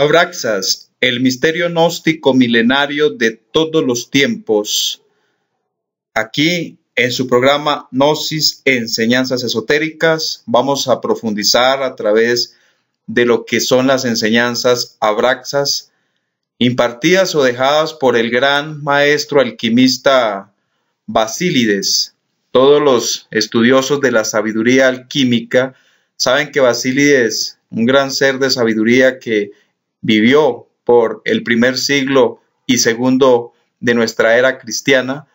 Abraxas, el misterio gnóstico milenario de todos los tiempos. Aquí, en su programa Gnosis, Enseñanzas Esotéricas, vamos a profundizar a través de lo que son las enseñanzas abraxas, impartidas o dejadas por el gran maestro alquimista Basílides. Todos los estudiosos de la sabiduría alquímica saben que Basílides, un gran ser de sabiduría que vivió por el primer siglo y segundo de nuestra era cristiana,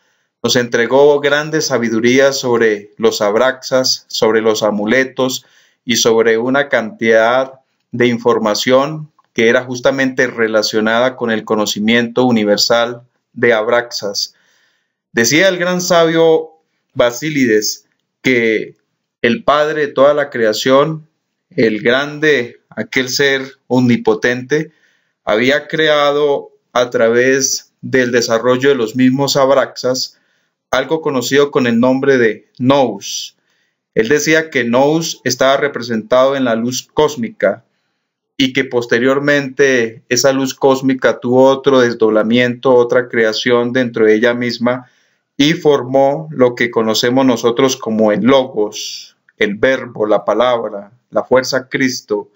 nos entregó grandes sabidurías sobre los abraxas, sobre los amuletos y sobre una cantidad de información que era justamente relacionada con el conocimiento universal de abraxas. Decía el gran sabio Basílides que el padre de toda la creación, el grande, aquel ser omnipotente, había creado a través del desarrollo de los mismos abraxas algo conocido con el nombre de nous. Él decía que nous estaba representado en la luz cósmica y que posteriormente esa luz cósmica tuvo otro desdoblamiento, otra creación dentro de ella misma y formó lo que conocemos nosotros como el logos, el verbo, la palabra, la fuerza Cristo.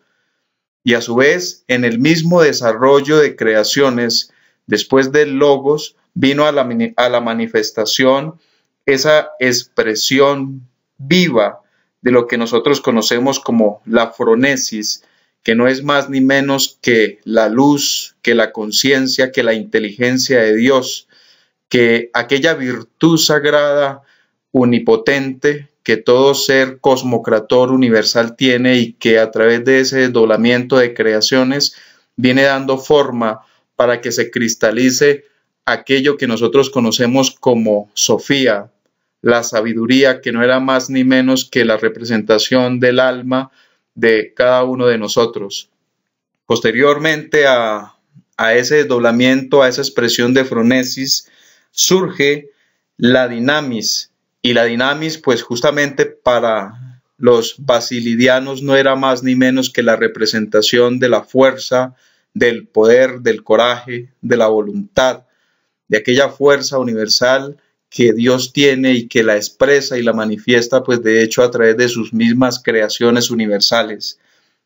Y a su vez, en el mismo desarrollo de creaciones, después del logos, vino a la manifestación esa expresión viva de lo que nosotros conocemos como la fronesis, que no es más ni menos que la luz, que la conciencia, que la inteligencia de Dios, que aquella virtud sagrada, unipotente, que todo ser cosmocrator universal tiene y que a través de ese desdoblamiento de creaciones viene dando forma para que se cristalice aquello que nosotros conocemos como Sofía, la sabiduría, que no era más ni menos que la representación del alma de cada uno de nosotros. Posteriormente a ese desdoblamiento, a esa expresión de fronesis, surge la dinamis. Y la dinamis, pues justamente para los basilidianos no era más ni menos que la representación de la fuerza, del poder, del coraje, de la voluntad, de aquella fuerza universal que Dios tiene y que la expresa y la manifiesta, pues de hecho a través de sus mismas creaciones universales.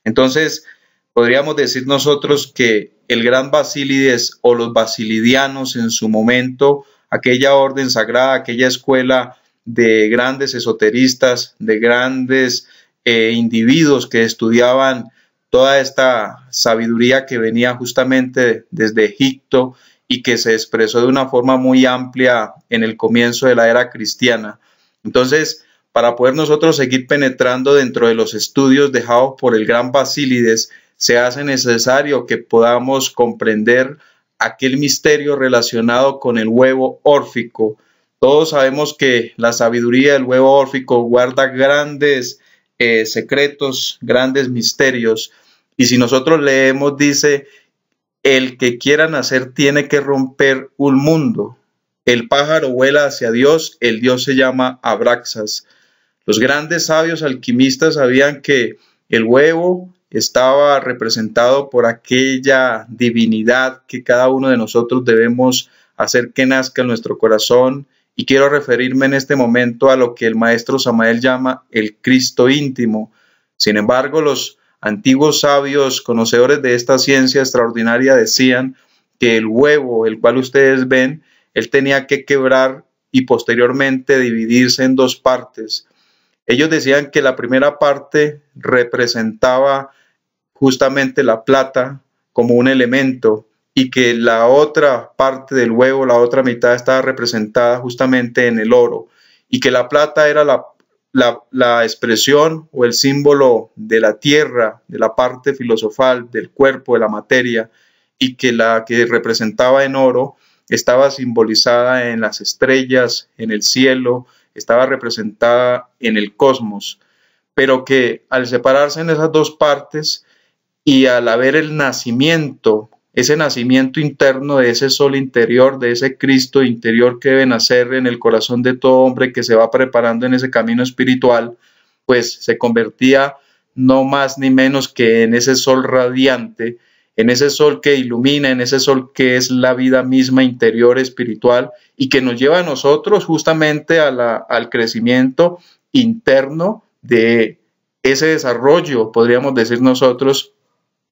Entonces, podríamos decir nosotros que el gran Basílides o los basilidianos en su momento, aquella orden sagrada, aquella escuela de grandes esoteristas, de grandes individuos que estudiaban toda esta sabiduría que venía justamente desde Egipto y que se expresó de una forma muy amplia en el comienzo de la era cristiana. Entonces, para poder nosotros seguir penetrando dentro de los estudios dejados por el gran Basílides, se hace necesario que podamos comprender aquel misterio relacionado con el huevo órfico. Todos sabemos que la sabiduría del huevo órfico guarda grandes secretos, grandes misterios. Y si nosotros leemos, dice, el que quiera nacer tiene que romper un mundo. El pájaro vuela hacia Dios, el Dios se llama Abraxas. Los grandes sabios alquimistas sabían que el huevo estaba representado por aquella divinidad que cada uno de nosotros debemos hacer que nazca en nuestro corazón. Y quiero referirme en este momento a lo que el maestro Samael llama el Cristo íntimo. Sin embargo, los antiguos sabios conocedores de esta ciencia extraordinaria decían que el huevo, el cual ustedes ven, él tenía que quebrar y posteriormente dividirse en dos partes. Ellos decían que la primera parte representaba justamente la plata como un elemento, y que la otra parte del huevo, la otra mitad, estaba representada justamente en el oro, y que la plata era la expresión o el símbolo de la tierra, de la parte filosofal, del cuerpo, de la materia, y que la que representaba en oro estaba simbolizada en las estrellas, en el cielo, estaba representada en el cosmos, pero que al separarse en esas dos partes y al haber el nacimiento, ese nacimiento interno de ese sol interior, de ese Cristo interior que debe nacer en el corazón de todo hombre que se va preparando en ese camino espiritual, pues se convertía no más ni menos que en ese sol radiante en ese sol que ilumina, en ese sol que es la vida misma interior espiritual y que nos lleva a nosotros justamente al crecimiento interno de ese desarrollo, podríamos decir nosotros,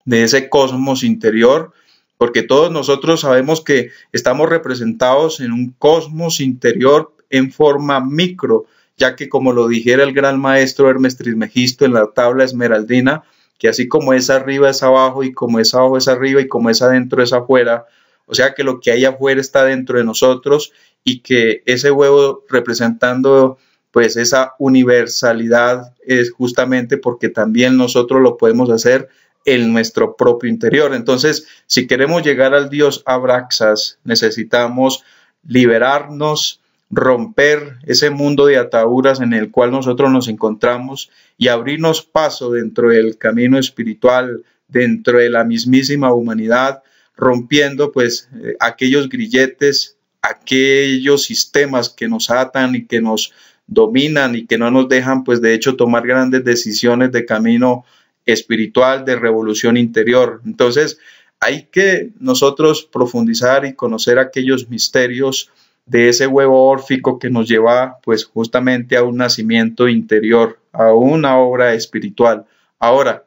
de ese cosmos interior, porque todos nosotros sabemos que estamos representados en un cosmos interior en forma micro, ya que como lo dijera el gran maestro Hermes Trismegisto en la tabla esmeraldina, que así como es arriba es abajo y como es abajo es arriba y como es adentro es afuera, o sea que lo que hay afuera está dentro de nosotros y que ese huevo representando pues esa universalidad es justamente porque también nosotros lo podemos hacer en nuestro propio interior. Entonces, si queremos llegar al Dios Abraxas, necesitamos liberarnos, romper ese mundo de ataduras en el cual nosotros nos encontramos y abrirnos paso dentro del camino espiritual, dentro de la mismísima humanidad, rompiendo pues aquellos grilletes, aquellos sistemas que nos atan y que nos dominan y que no nos dejan pues de hecho tomar grandes decisiones de camino espiritual, de revolución interior. Entonces hay que nosotros profundizar y conocer aquellos misterios de ese huevo órfico que nos lleva pues justamente a un nacimiento interior, a una obra espiritual. Ahora,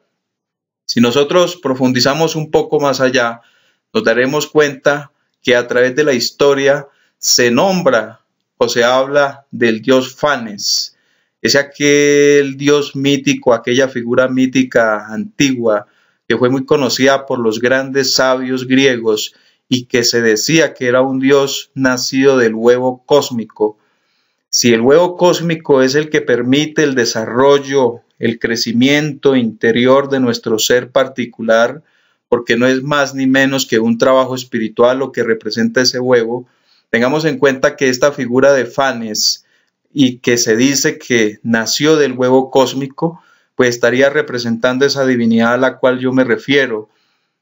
si nosotros profundizamos un poco más allá, nos daremos cuenta que a través de la historia se nombra o se habla del dios Fanes. Es aquel dios mítico, aquella figura mítica antigua que fue muy conocida por los grandes sabios griegos y que se decía que era un dios nacido del huevo cósmico. Si el huevo cósmico es el que permite el desarrollo, el crecimiento interior de nuestro ser particular, porque no es más ni menos que un trabajo espiritual lo que representa ese huevo, tengamos en cuenta que esta figura de Fanes y que se dice que nació del huevo cósmico, pues estaría representando esa divinidad a la cual yo me refiero.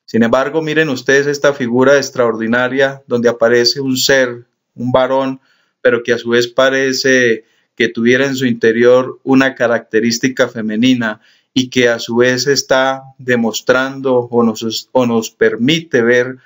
Sin embargo, miren ustedes esta figura extraordinaria donde aparece un ser, un varón, pero que a su vez parece que tuviera en su interior una característica femenina y que a su vez está demostrando o nos permite ver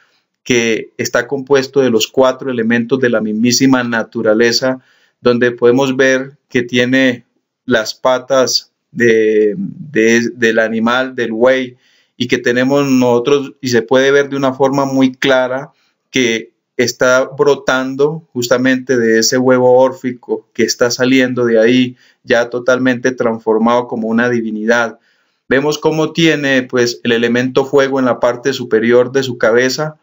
que está compuesto de los 4 elementos de la mismísima naturaleza, donde podemos ver que tiene las patas del animal, del buey, y que tenemos nosotros, y se puede ver de una forma muy clara que está brotando justamente de ese huevo órfico que está saliendo de ahí ya totalmente transformado como una divinidad. Vemos cómo tiene pues el elemento fuego en la parte superior de su cabeza,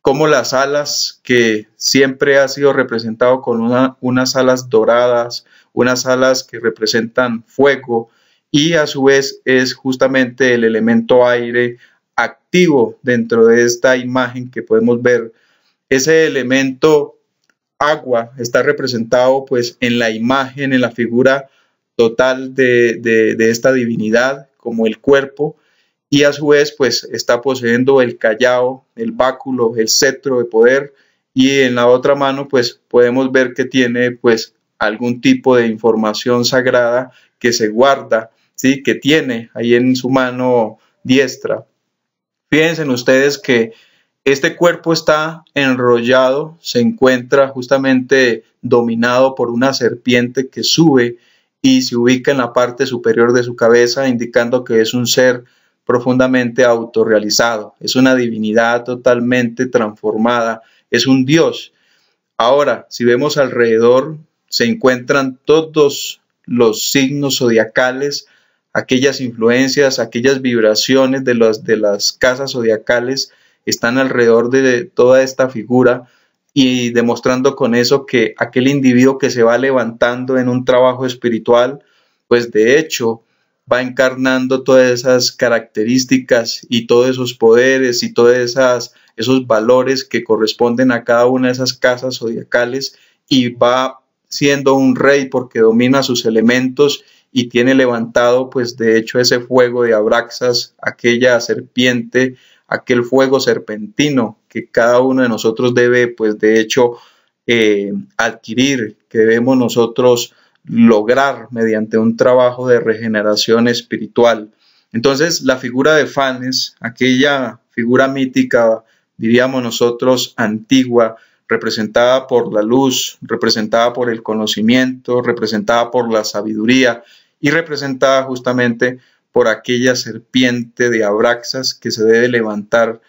como las alas que siempre ha sido representado con unas alas doradas, unas alas que representan fuego, y a su vez es justamente el elemento aire activo dentro de esta imagen que podemos ver. Ese elemento agua está representado pues en la imagen, en la figura total de esta divinidad como el cuerpo, y a su vez pues está poseyendo el callao, el báculo, el cetro de poder, y en la otra mano pues podemos ver que tiene pues algún tipo de información sagrada que se guarda, ¿sí? Que tiene ahí en su mano diestra. Fíjense ustedes que este cuerpo está enrollado, se encuentra justamente dominado por una serpiente que sube y se ubica en la parte superior de su cabeza, indicando que es un ser profundamente autorrealizado, es una divinidad totalmente transformada, es un dios. Ahora, si vemos alrededor, se encuentran todos los signos zodiacales, aquellas influencias, aquellas vibraciones de las casas zodiacales están alrededor de toda esta figura y demostrando con eso que aquel individuo que se va levantando en un trabajo espiritual, pues de hecho va encarnando todas esas características y todos esos poderes y todos esos valores que corresponden a cada una de esas casas zodiacales y va siendo un rey porque domina sus elementos y tiene levantado pues de hecho ese fuego de Abraxas, aquella serpiente, aquel fuego serpentino que cada uno de nosotros debe pues de hecho adquirir, que debemos nosotros lograr mediante un trabajo de regeneración espiritual. Entonces la figura de Fanes, aquella figura mítica, diríamos nosotros, antigua, representada por la luz, representada por el conocimiento, representada por la sabiduría y representada justamente por aquella serpiente de Abraxas que se debe levantar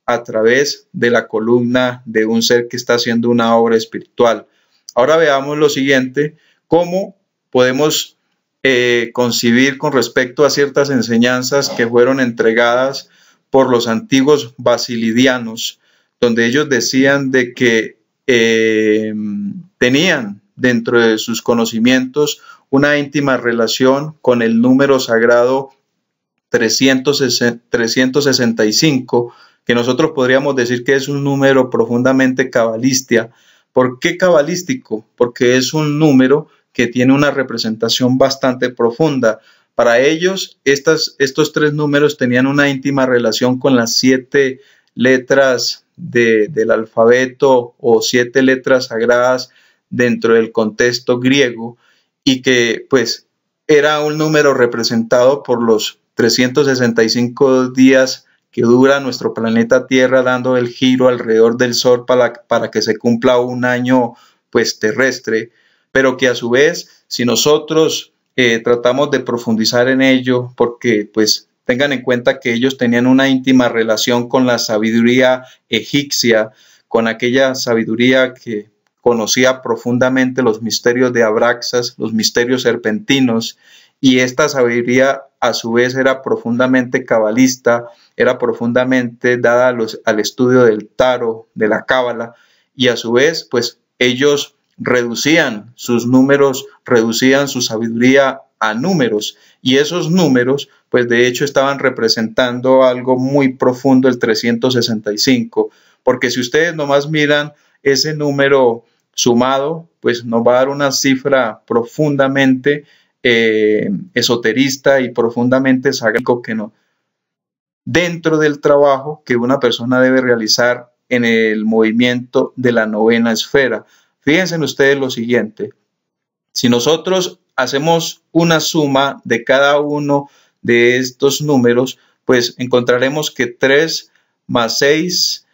a través de la columna de un ser que está haciendo una obra espiritual. Ahora veamos lo siguiente, cómo podemos concebir con respecto a ciertas enseñanzas que fueron entregadas por los antiguos basilidianos, donde ellos decían de que tenían dentro de sus conocimientos una íntima relación con el número sagrado 365, que nosotros podríamos decir que es un número profundamente cabalística. ¿Por qué cabalístico? Porque es un número que tiene una representación bastante profunda. Para ellos, estos tres números tenían una íntima relación con las 7 letras del alfabeto o 7 letras sagradas dentro del contexto griego, y que pues era un número representado por los 365 días que dura nuestro planeta Tierra dando el giro alrededor del Sol para que se cumpla un año pues terrestre, pero que a su vez, si nosotros tratamos de profundizar en ello, porque pues tengan en cuenta que ellos tenían una íntima relación con la sabiduría egipcia, con aquella sabiduría que conocía profundamente los misterios de Abraxas, los misterios serpentinos, y esta sabiduría a su vez era profundamente cabalista, era profundamente dada al estudio del tarot, de la cábala, y a su vez pues ellos reducían sus números, reducían su sabiduría a números, y esos números pues de hecho estaban representando algo muy profundo, el 365, porque si ustedes nomás miran ese número sumado, pues nos va a dar una cifra profundamente esoterista y profundamente sagrado que no, dentro del trabajo que una persona debe realizar en el movimiento de la novena esfera. Fíjense en ustedes lo siguiente, si nosotros hacemos una suma de cada uno de estos números, pues encontraremos que 3 más 6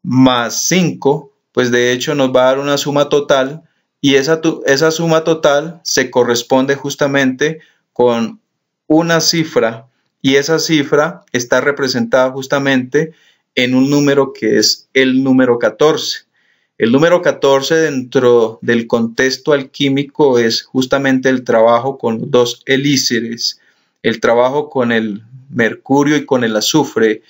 más 5, pues de hecho nos va a dar una suma total, y esa suma total se corresponde justamente con una cifra, y esa cifra está representada justamente en un número que es el número 14. El número 14 dentro del contexto alquímico es justamente el trabajo con los 2 elixires, el trabajo con el mercurio y con el azufre.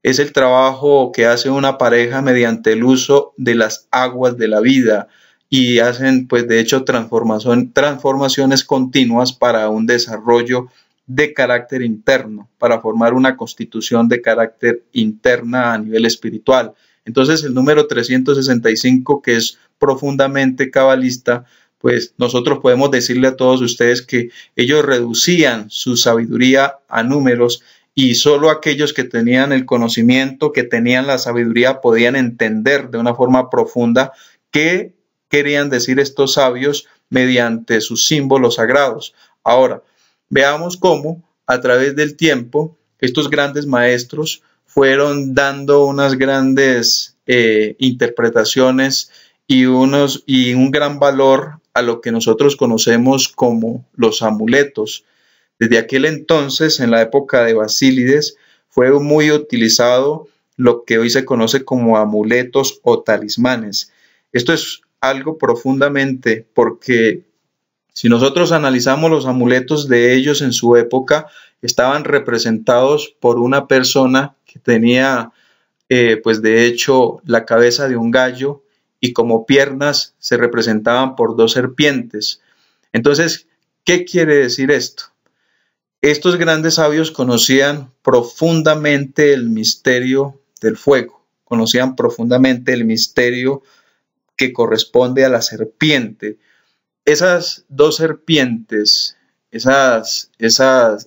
Es el trabajo que hace una pareja mediante el uso de las aguas de la vida, y hacen pues de hecho transformaciones continuas para un desarrollo de carácter interno, para formar una constitución de carácter interna a nivel espiritual. Entonces el número 365, que es profundamente cabalista, pues nosotros podemos decirle a todos ustedes que ellos reducían su sabiduría a números, y solo aquellos que tenían el conocimiento, que tenían la sabiduría, podían entender de una forma profunda qué querían decir estos sabios mediante sus símbolos sagrados. Ahora, veamos cómo a través del tiempo estos grandes maestros fueron dando unas grandes interpretaciones y un gran valor a lo que nosotros conocemos como los amuletos. Desde aquel entonces, en la época de Basílides, fue muy utilizado lo que hoy se conoce como amuletos o talismanes. Esto es algo profundamente, porque si nosotros analizamos los amuletos de ellos en su época, estaban representados por una persona que tenía, pues de hecho, la cabeza de un gallo, y como piernas se representaban por 2 serpientes. Entonces, ¿qué quiere decir esto? Estos grandes sabios conocían profundamente el misterio del fuego, conocían profundamente el misterio que corresponde a la serpiente. Esas 2 serpientes, esas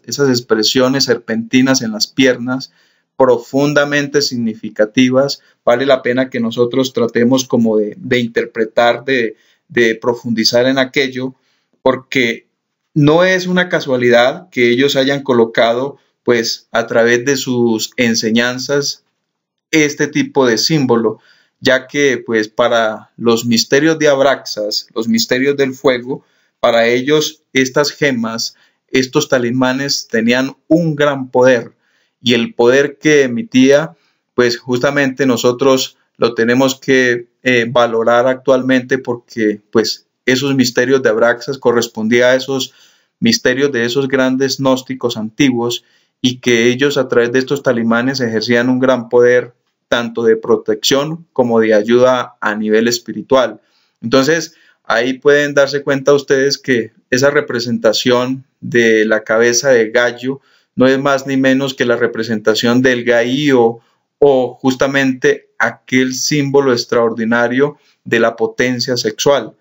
expresiones serpentinas en las piernas, profundamente significativas, vale la pena que nosotros tratemos como de interpretar, de profundizar en aquello, porque no es una casualidad que ellos hayan colocado, pues a través de sus enseñanzas, este tipo de símbolo, ya que pues para los misterios de Abraxas, los misterios del fuego, para ellos estas gemas, estos talismanes tenían un gran poder, y el poder que emitía, pues justamente nosotros lo tenemos que valorar actualmente, porque pues esos misterios de Abraxas correspondían a esos misterios de esos grandes gnósticos antiguos, y que ellos a través de estos talismanes ejercían un gran poder tanto de protección como de ayuda a nivel espiritual. Entonces, ahí pueden darse cuenta ustedes que esa representación de la cabeza de gallo no es más ni menos que la representación del gaío, o justamente aquel símbolo extraordinario de la potencia sexual.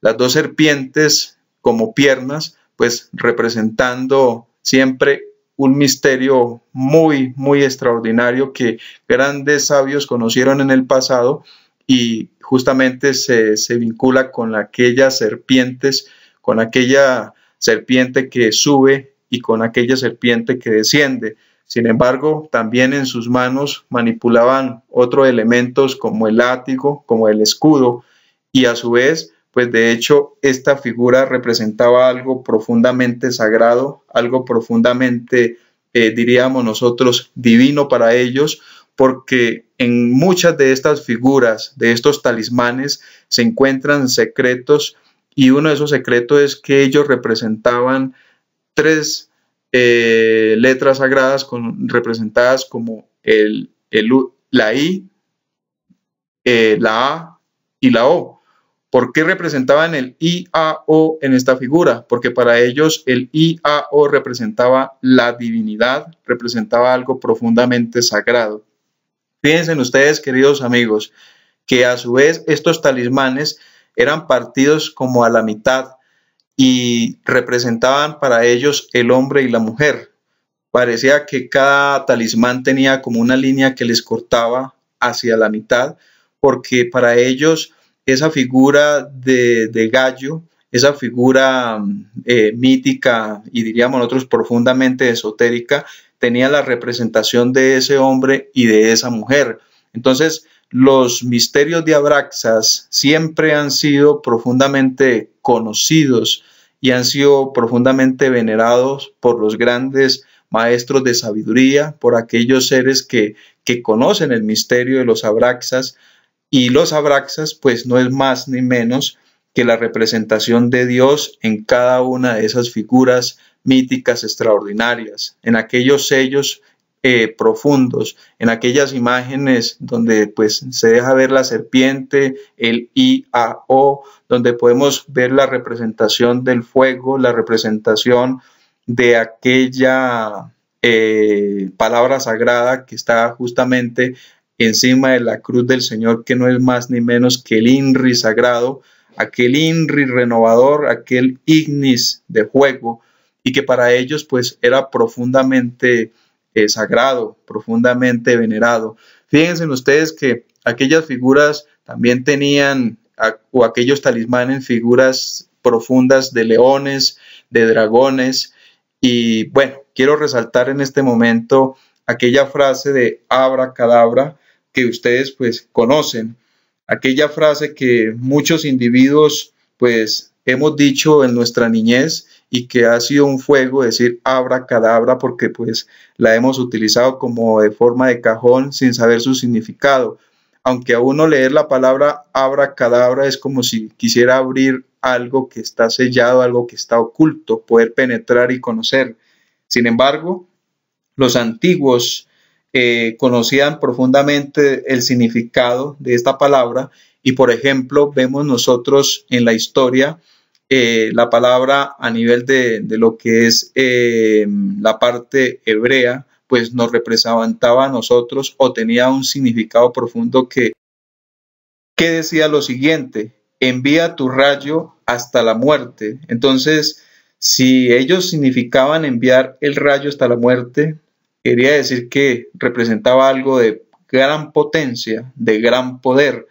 Las dos serpientes como piernas, pues representando siempre un misterio muy, muy extraordinario que grandes sabios conocieron en el pasado, y justamente se vincula con aquellas serpientes, con aquella serpiente que sube y con aquella serpiente que desciende. Sin embargo, también en sus manos manipulaban otros elementos como el látigo, como el escudo, y a su vez, pues de hecho, esta figura representaba algo profundamente sagrado, algo profundamente, diríamos nosotros, divino para ellos, porque en muchas de estas figuras, de estos talismanes, se encuentran secretos, y uno de esos secretos es que ellos representaban tres letras sagradas representadas como la I, la A y la O. ¿Por qué representaban el I-A-O en esta figura? Porque para ellos el I-A-O representaba la divinidad, representaba algo profundamente sagrado. Fíjense ustedes, queridos amigos, que a su vez estos talismanes eran partidos como a la mitad y representaban para ellos el hombre y la mujer. Parecía que cada talismán tenía como una línea que les cortaba hacia la mitad, porque para ellos esa figura de gallo, esa figura mítica y diríamos nosotros profundamente esotérica, tenía la representación de ese hombre y de esa mujer. Entonces, los misterios de Abraxas siempre han sido profundamente conocidos y han sido profundamente venerados por los grandes maestros de sabiduría, por aquellos seres que conocen el misterio de los Abraxas. Y los Abraxas, pues no es más ni menos que la representación de Dios en cada una de esas figuras míticas extraordinarias, en aquellos sellos profundos, en aquellas imágenes donde pues se deja ver la serpiente, el I-A-O, donde podemos ver la representación del fuego, la representación de aquella palabra sagrada que está justamente encima de la cruz del Señor, que no es más ni menos que el INRI sagrado, aquel INRI renovador, aquel ignis de fuego, y que para ellos pues era profundamente sagrado, profundamente venerado. Fíjense ustedes que aquellas figuras también tenían, o aquellos talismanes, figuras profundas de leones, de dragones, y bueno, quiero resaltar en este momento aquella frase de abracadabra que ustedes pues conocen, aquella frase que muchos individuos pues hemos dicho en nuestra niñez y que ha sido un fuego decir abracadabra, porque pues la hemos utilizado como de forma de cajón sin saber su significado. Aunque a uno leer la palabra abracadabra es como si quisiera abrir algo que está sellado, algo que está oculto, poder penetrar y conocer. Sin embargo, los antiguos conocían profundamente el significado de esta palabra, y por ejemplo vemos nosotros en la historia la palabra a nivel de lo que es la parte hebrea, pues nos representaba a nosotros, o tenía un significado profundo que decía lo siguiente: envía tu rayo hasta la muerte. Entonces, si ellos significaban enviar el rayo hasta la muerte, quería decir que representaba algo de gran potencia, de gran poder.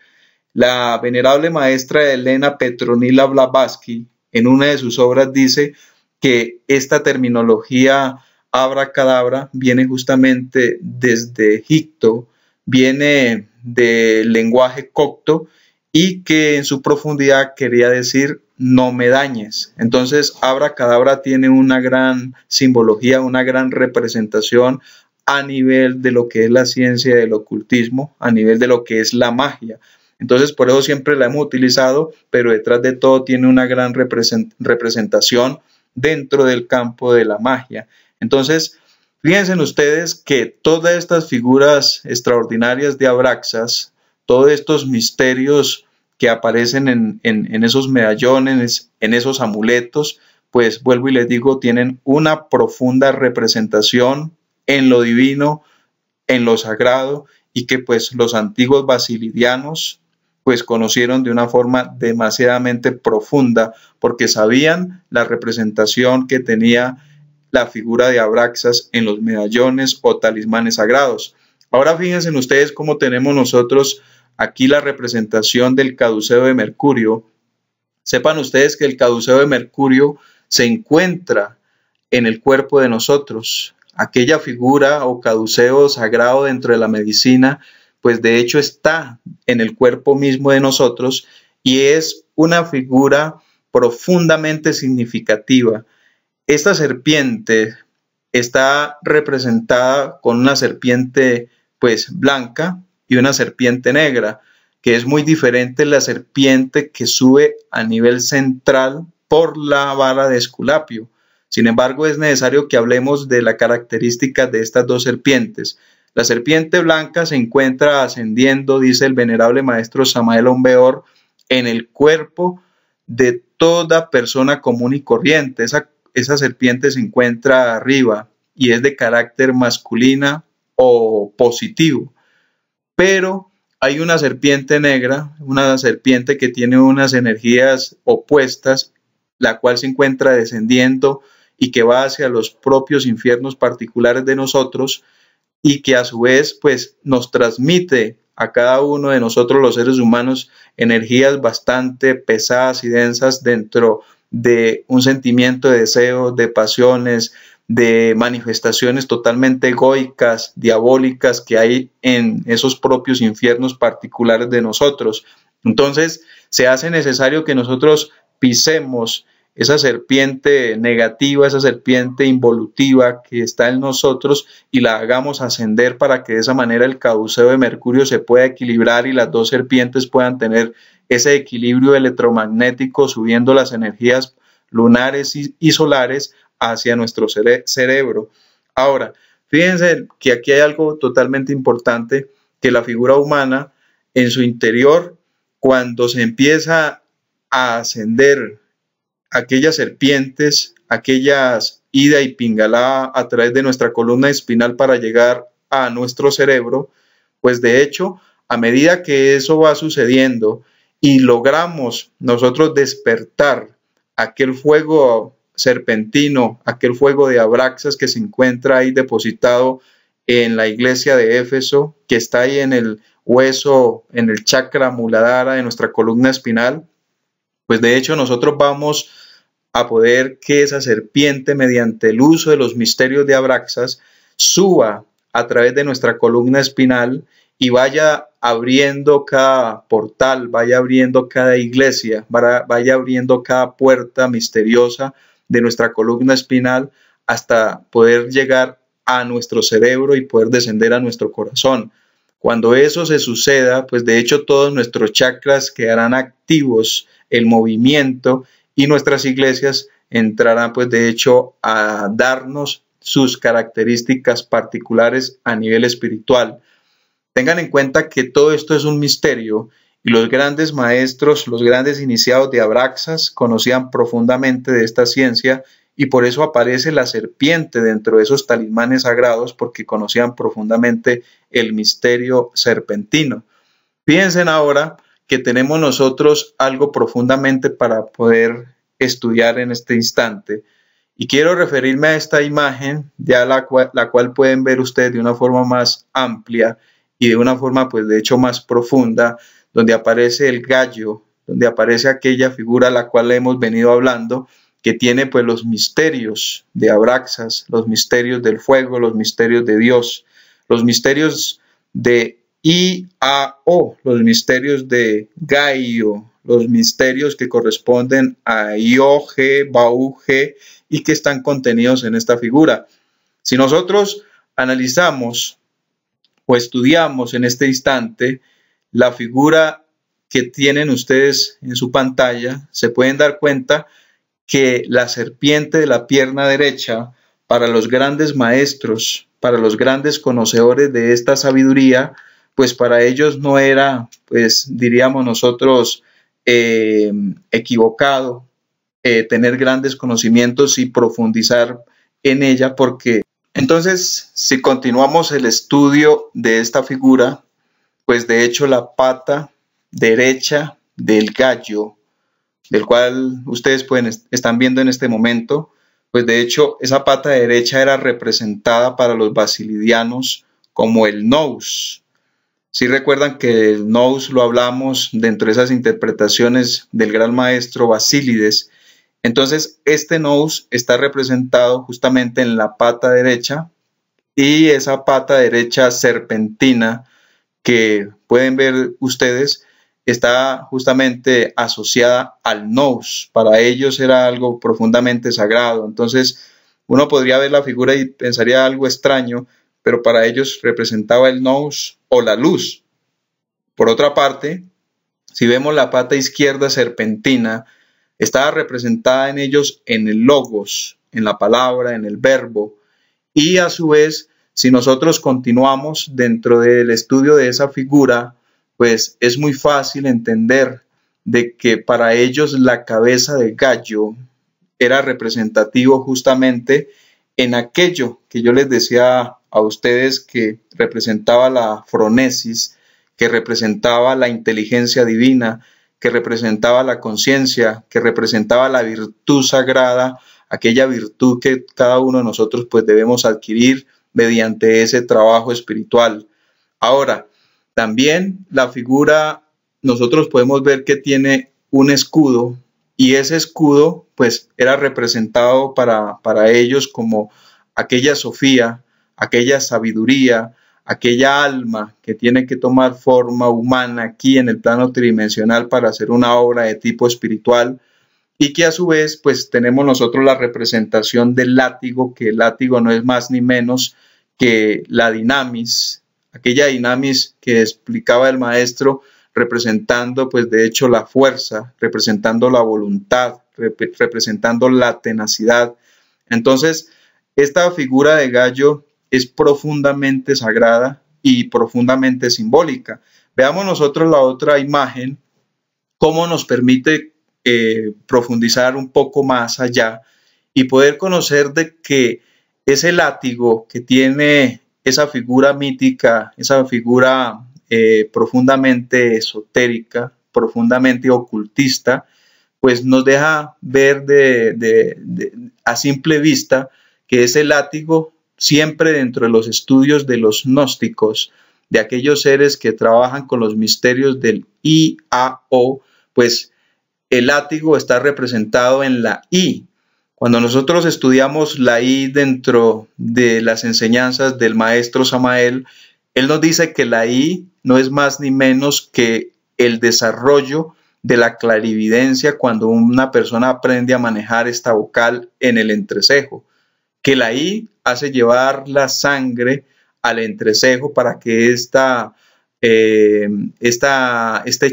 La venerable maestra Elena Petronila Blavatsky, en una de sus obras, dice que esta terminología abracadabra viene justamente desde Egipto, viene del lenguaje copto y que en su profundidad quería decir no me dañes. Entonces, abracadabra tiene una gran simbología, una gran representación a nivel de lo que es la ciencia del ocultismo, a nivel de lo que es la magia. Entonces, por eso siempre la hemos utilizado, pero detrás de todo tiene una gran representación dentro del campo de la magia. Entonces, fíjense ustedes que todas estas figuras extraordinarias de Abraxas, todos estos misterios que aparecen en esos medallones, en esos amuletos, pues vuelvo y les digo, tienen una profunda representación en lo divino, en lo sagrado, y que pues los antiguos basilidianos pues conocieron de una forma demasiadamente profunda, porque sabían la representación que tenía la figura de Abraxas en los medallones o talismanes sagrados. Ahora fíjense ustedes cómo tenemos nosotros aquí la representación del caduceo de Mercurio. Sepan ustedes que el caduceo de Mercurio se encuentra en el cuerpo de nosotros. Aquella figura o caduceo sagrado dentro de la medicina, pues de hecho está en el cuerpo mismo de nosotros y es una figura profundamente significativa. Esta serpiente está representada con una serpiente pues blanca y una serpiente negra, que es muy diferente la serpiente que sube a nivel central por la vara de Esculapio. Sin embargo, es necesario que hablemos de la característica de estas dos serpientes. La serpiente blanca se encuentra ascendiendo, dice el venerable maestro Samael Aumbeor, en el cuerpo de toda persona común y corriente. Esa serpiente se encuentra arriba y es de carácter masculina o positivo. Pero hay una serpiente negra, una serpiente que tiene unas energías opuestas, la cual se encuentra descendiendo y que va hacia los propios infiernos particulares de nosotros y que a su vez pues nos transmite a cada uno de nosotros los seres humanos energías bastante pesadas y densas dentro de un sentimiento de deseo, de pasiones, de manifestaciones totalmente egoicas, diabólicas que hay en esos propios infiernos particulares de nosotros. Entonces, se hace necesario que nosotros pisemos esa serpiente negativa, esa serpiente involutiva que está en nosotros y la hagamos ascender para que de esa manera el caduceo de Mercurio se pueda equilibrar y las dos serpientes puedan tener ese equilibrio electromagnético subiendo las energías lunares y solares hacia nuestro cerebro. Ahora, fíjense que aquí hay algo totalmente importante, que la figura humana en su interior, cuando se empieza a ascender aquellas serpientes, aquellas ida y pingala a través de nuestra columna espinal para llegar a nuestro cerebro, pues de hecho, a medida que eso va sucediendo y logramos nosotros despertar aquel fuego serpentino, aquel fuego de Abraxas que se encuentra ahí depositado en la iglesia de Éfeso, que está ahí en el hueso, en el chakra muladhara de nuestra columna espinal, pues de hecho nosotros vamos a poder que esa serpiente, mediante el uso de los misterios de Abraxas, suba a través de nuestra columna espinal y vaya abriendo cada portal, vaya abriendo cada iglesia, vaya abriendo cada puerta misteriosa de nuestra columna espinal hasta poder llegar a nuestro cerebro y poder descender a nuestro corazón. Cuando eso se suceda, pues de hecho todos nuestros chakras quedarán activos, el movimiento, y nuestras iglesias entrarán pues de hecho a darnos sus características particulares a nivel espiritual. Tengan en cuenta que todo esto es un misterio y los grandes maestros, los grandes iniciados de Abraxas conocían profundamente de esta ciencia y por eso aparece la serpiente dentro de esos talismanes sagrados, porque conocían profundamente el misterio serpentino. Fíjense ahora que tenemos nosotros algo profundamente para poder estudiar en este instante. Y quiero referirme a esta imagen, ya la cual pueden ver ustedes de una forma más amplia y de una forma pues de hecho más profunda, donde aparece el gallo, donde aparece aquella figura a la cual hemos venido hablando, que tiene pues los misterios de Abraxas, los misterios del fuego, los misterios de Dios, los misterios de IAO, los misterios de Gaio, los misterios que corresponden a Ioge, Bauge y que están contenidos en esta figura. Si nosotros analizamos o estudiamos en este instante la figura que tienen ustedes en su pantalla, se pueden dar cuenta que la serpiente de la pierna derecha, para los grandes maestros, para los grandes conocedores de esta sabiduría, pues para ellos no era, pues diríamos nosotros, equivocado tener grandes conocimientos y profundizar en ella, porque entonces si continuamos el estudio de esta figura, pues de hecho la pata derecha del gallo, del cual ustedes están viendo en este momento, pues de hecho esa pata derecha era representada para los basilidianos como el nous. Si recuerdan que el nous lo hablamos dentro de esas interpretaciones del gran maestro Basílides, entonces este nous está representado justamente en la pata derecha y esa pata derecha serpentina que pueden ver ustedes está justamente asociada al nous. Para ellos era algo profundamente sagrado. Entonces uno podría ver la figura y pensaría algo extraño, pero para ellos representaba el nous o la luz. Por otra parte, si vemos la pata izquierda serpentina, estaba representada en ellos en el logos, en la palabra, en el verbo, y a su vez, si nosotros continuamos dentro del estudio de esa figura, pues es muy fácil entender de que para ellos la cabeza de gallo era representativo justamente en aquello que yo les decía a ustedes que representaba la fronesis, que representaba la inteligencia divina, que representaba la conciencia, que representaba la virtud sagrada, aquella virtud que cada uno de nosotros pues debemos adquirir mediante ese trabajo espiritual. Ahora, también la figura, nosotros podemos ver que tiene un escudo y ese escudo pues era representado para ellos como aquella Sofía, aquella sabiduría, aquella alma que tiene que tomar forma humana aquí en el plano tridimensional para hacer una obra de tipo espiritual, y que a su vez pues tenemos nosotros la representación del látigo, que el látigo no es más ni menos que la dinamis, aquella dinamis que explicaba el maestro, representando pues de hecho la fuerza, representando la voluntad, representando la tenacidad. Entonces esta figura de gallo es profundamente sagrada y profundamente simbólica. Veamos nosotros la otra imagen, cómo nos permite profundizar un poco más allá y poder conocer de que ese látigo que tiene esa figura mítica, esa figura profundamente esotérica, profundamente ocultista, pues nos deja ver a simple vista que ese látigo siempre dentro de los estudios de los gnósticos, de aquellos seres que trabajan con los misterios del IAO, pues el látigo está representado en la I. Cuando nosotros estudiamos la I dentro de las enseñanzas del maestro Samael, él nos dice que la I no es más ni menos que el desarrollo de la clarividencia cuando una persona aprende a manejar esta vocal en el entrecejo, que la I hace llevar la sangre al entrecejo para que este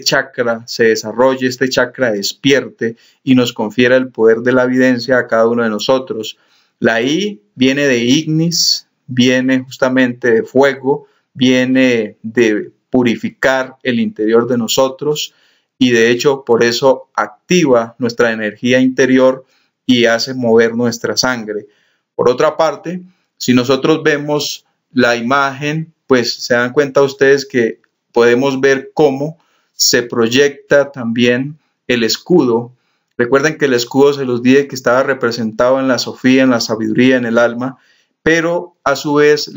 chakra se desarrolle, este chakra despierte y nos confiera el poder de la evidencia a cada uno de nosotros. La I viene de ignis, viene justamente de fuego, viene de purificar el interior de nosotros y de hecho por eso activa nuestra energía interior y hace mover nuestra sangre. Por otra parte, si nosotros vemos la imagen, pues se dan cuenta ustedes que podemos ver cómo se proyecta también el escudo. Recuerden que el escudo se los dije que estaba representado en la Sofía, en la sabiduría, en el alma, pero a su vez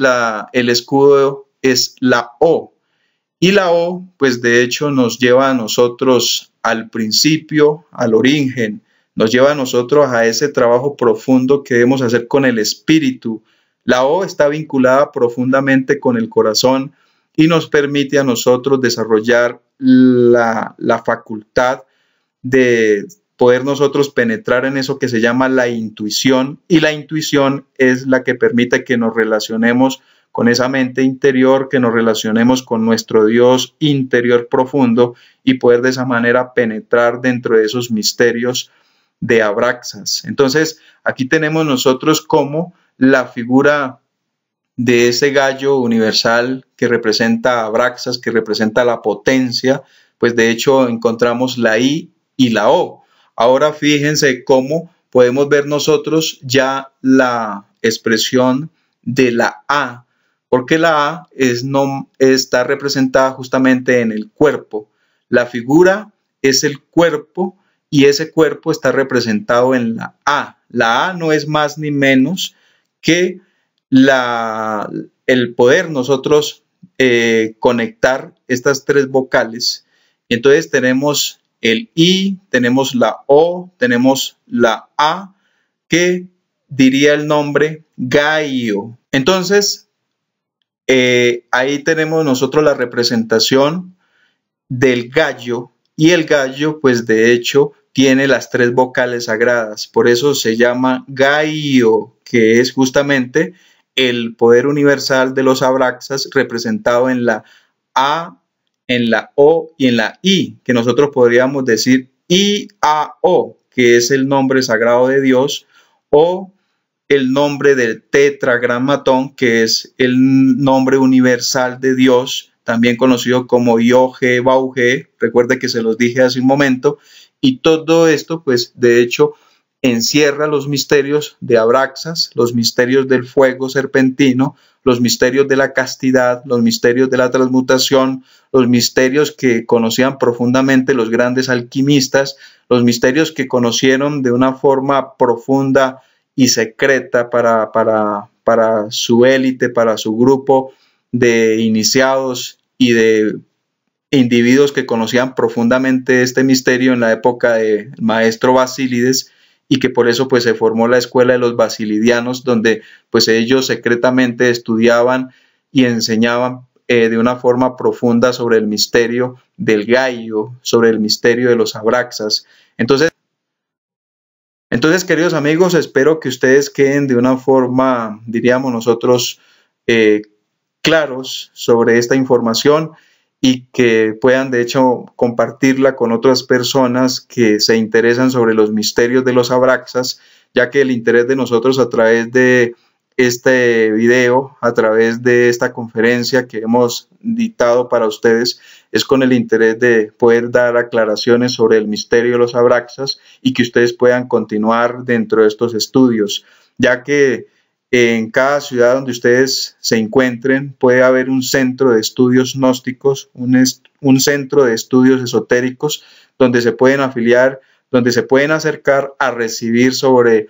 el escudo es la O. Y la O, pues de hecho nos lleva a nosotros al principio, al origen, nos lleva a nosotros a ese trabajo profundo que debemos hacer con el espíritu. La O está vinculada profundamente con el corazón y nos permite a nosotros desarrollar la facultad de poder nosotros penetrar en eso que se llama la intuición, y la intuición es la que permite que nos relacionemos con esa mente interior, que nos relacionemos con nuestro Dios interior profundo y poder de esa manera penetrar dentro de esos misterios de Abraxas. Entonces, aquí tenemos nosotros como la figura de ese gallo universal que representa Abraxas, que representa la potencia, pues de hecho encontramos la I y la O. Ahora fíjense cómo podemos ver nosotros ya la expresión de la A, porque la A está representada justamente en el cuerpo. La figura es el cuerpo y ese cuerpo está representado en la A. La A no es más ni menos que el poder nosotros conectar estas tres vocales. Entonces tenemos el I, tenemos la O, tenemos la A, que diría el nombre Gaio. Entonces, ahí tenemos nosotros la representación del gallo, y el gallo, pues de hecho, tiene las tres vocales sagradas. Por eso se llama Gaio, que es justamente el poder universal de los Abraxas representado en la A, en la O y en la I, que nosotros podríamos decir I-A-O, que es el nombre sagrado de Dios, o el nombre del tetragramatón, que es el nombre universal de Dios, también conocido como Yoje Bauge. Recuerde que se los dije hace un momento, y todo esto, pues de hecho, encierra los misterios de Abraxas, los misterios del fuego serpentino, los misterios de la castidad, los misterios de la transmutación, los misterios que conocían profundamente los grandes alquimistas, los misterios que conocieron de una forma profunda y secreta para su élite, para su grupo de iniciados y de individuos que conocían profundamente este misterio en la época del maestro Basílides, y que por eso pues se formó la escuela de los basilidianos, donde pues ellos secretamente estudiaban y enseñaban de una forma profunda sobre el misterio del Gaio, sobre el misterio de los Abraxas. Entonces, queridos amigos, espero que ustedes queden de una forma, diríamos nosotros, claros sobre esta información, y que puedan de hecho compartirla con otras personas que se interesan sobre los misterios de los Abraxas, ya que el interés de nosotros a través de este video, a través de esta conferencia que hemos dictado para ustedes, es con el interés de poder dar aclaraciones sobre el misterio de los Abraxas y que ustedes puedan continuar dentro de estos estudios, ya que en cada ciudad donde ustedes se encuentren puede haber un centro de estudios gnósticos, un centro de estudios esotéricos donde se pueden afiliar, donde se pueden acercar a recibir sobre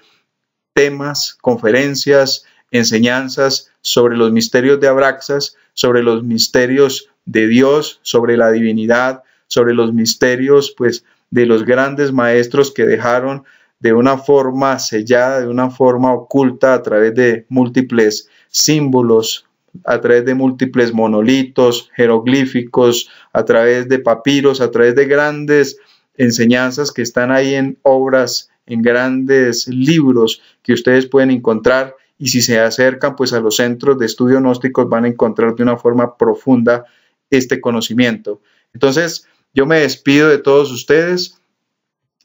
temas, conferencias, enseñanzas sobre los misterios de Abraxas, sobre los misterios de Dios, sobre la divinidad, sobre los misterios pues de los grandes maestros que dejaron de una forma sellada, de una forma oculta, a través de múltiples símbolos, a través de múltiples monolitos, jeroglíficos, a través de papiros, a través de grandes enseñanzas que están ahí en obras, en grandes libros que ustedes pueden encontrar, y si se acercan pues a los centros de estudio gnósticos van a encontrar de una forma profunda este conocimiento. Entonces, yo me despido de todos ustedes.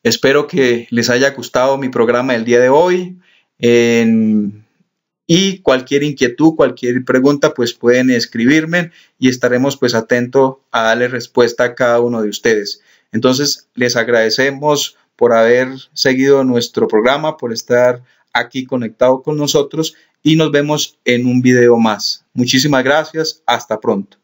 Espero que les haya gustado mi programa del día de hoy, y cualquier inquietud, cualquier pregunta, pues pueden escribirme y estaremos pues atentos a darle respuesta a cada uno de ustedes. Entonces, les agradecemos por haber seguido nuestro programa, por estar aquí conectado con nosotros, y nos vemos en un video más. Muchísimas gracias. Hasta pronto.